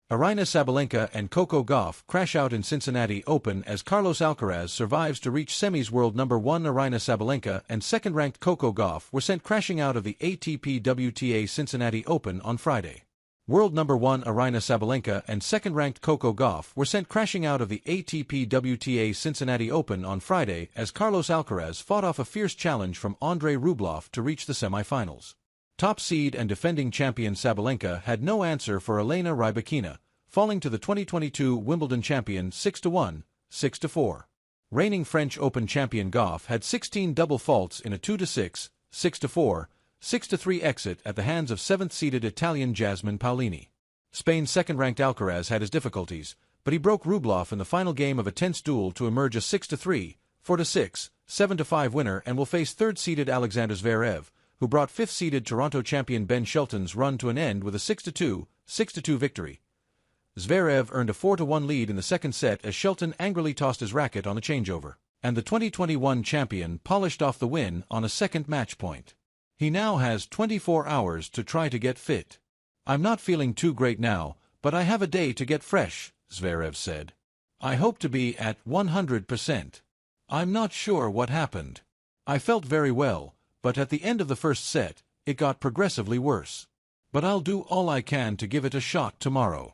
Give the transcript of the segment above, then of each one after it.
Aryna Sabalenka and Coco Gauff crash out in Cincinnati Open as Carlos Alcaraz survives to reach semis. World number 1 Aryna Sabalenka and second-ranked Coco Gauff were sent crashing out of the ATP WTA Cincinnati Open on Friday. World number 1 Aryna Sabalenka and second-ranked Coco Gauff were sent crashing out of the ATP WTA Cincinnati Open on Friday as Carlos Alcaraz fought off a fierce challenge from Andrei Rublev to reach the semifinals. Top seed and defending champion Sabalenka had no answer for Elena Rybakina, falling to the 2022 Wimbledon champion 6-1, 6-4. Reigning French Open champion Gauff had 16 double faults in a 2-6, 6-4, 6-3 exit at the hands of 7th-seeded Italian Jasmine Paolini. Spain's second-ranked Alcaraz had his difficulties, but he broke Rublev in the final game of a tense duel to emerge a 6-3, 4-6, 7-5 winner and will face third-seeded Alexander Zverev, who brought 5th-seeded Toronto champion Ben Shelton's run to an end with a 6-2, 6-2 victory. Zverev earned a 4-1 lead in the second set as Shelton angrily tossed his racket on a changeover, and the 2021 champion polished off the win on a second match point. He now has 24 hours to try to get fit. "I'm not feeling too great now, but I have a day to get fresh," Zverev said. "I hope to be at 100%. I'm not sure what happened. I felt very well, but at the end of the first set, it got progressively worse. But I'll do all I can to give it a shot tomorrow."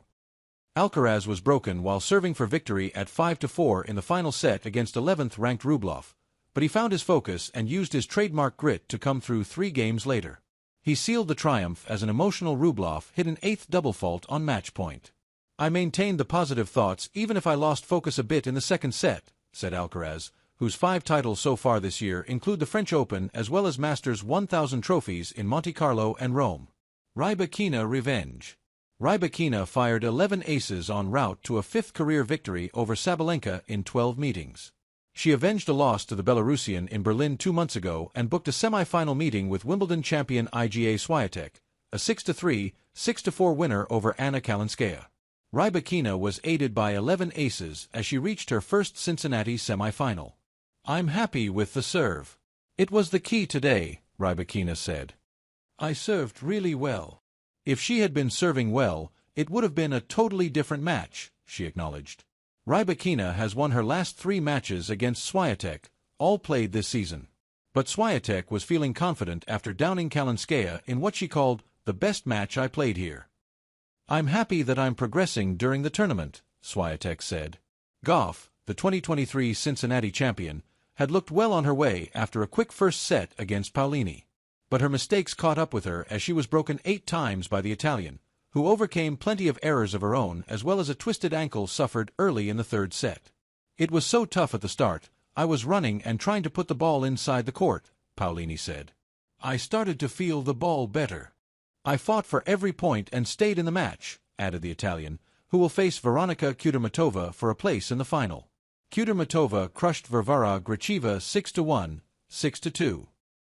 Alcaraz was broken while serving for victory at 5-4 in the final set against 11th-ranked Rublev, but he found his focus and used his trademark grit to come through 3 games later. He sealed the triumph as an emotional Rublev hit an 8th double fault on match point. "I maintained the positive thoughts even if I lost focus a bit in the second set," said Alcaraz, whose 5 titles so far this year include the French Open as well as Masters 1000 trophies in Monte Carlo and Rome. Rybakina revenge. Rybakina fired 11 aces en route to a 5th career victory over Sabalenka in 12 meetings. She avenged a loss to the Belarusian in Berlin 2 months ago and booked a semi-final meeting with Wimbledon champion Iga Swiatek, a 6-3, 6-4 winner over Anna Kalinskaya. Rybakina was aided by 11 aces as she reached her first Cincinnati semi-final. "I'm happy with the serve. It was the key today," Rybakina said. "I served really well. If she had been serving well, it would have been a totally different match," she acknowledged. Rybakina has won her last 3 matches against Swiatek, all played this season. But Swiatek was feeling confident after downing Kalinskaya in what she called the best match I played here. "I'm happy that I'm progressing during the tournament," Swiatek said. Gauff, the 2023 Cincinnati champion, had looked well on her way after a quick first set against Paolini. But her mistakes caught up with her as she was broken 8 times by the Italian, who overcame plenty of errors of her own as well as a twisted ankle suffered early in the third set. "It was so tough at the start, I was running and trying to put the ball inside the court," Paolini said. "I started to feel the ball better. I fought for every point and stayed in the match," added the Italian, who will face Veronika Kudermetova for a place in the final. Kudermetova crushed Varvara Gracheva 6-1, 6-2.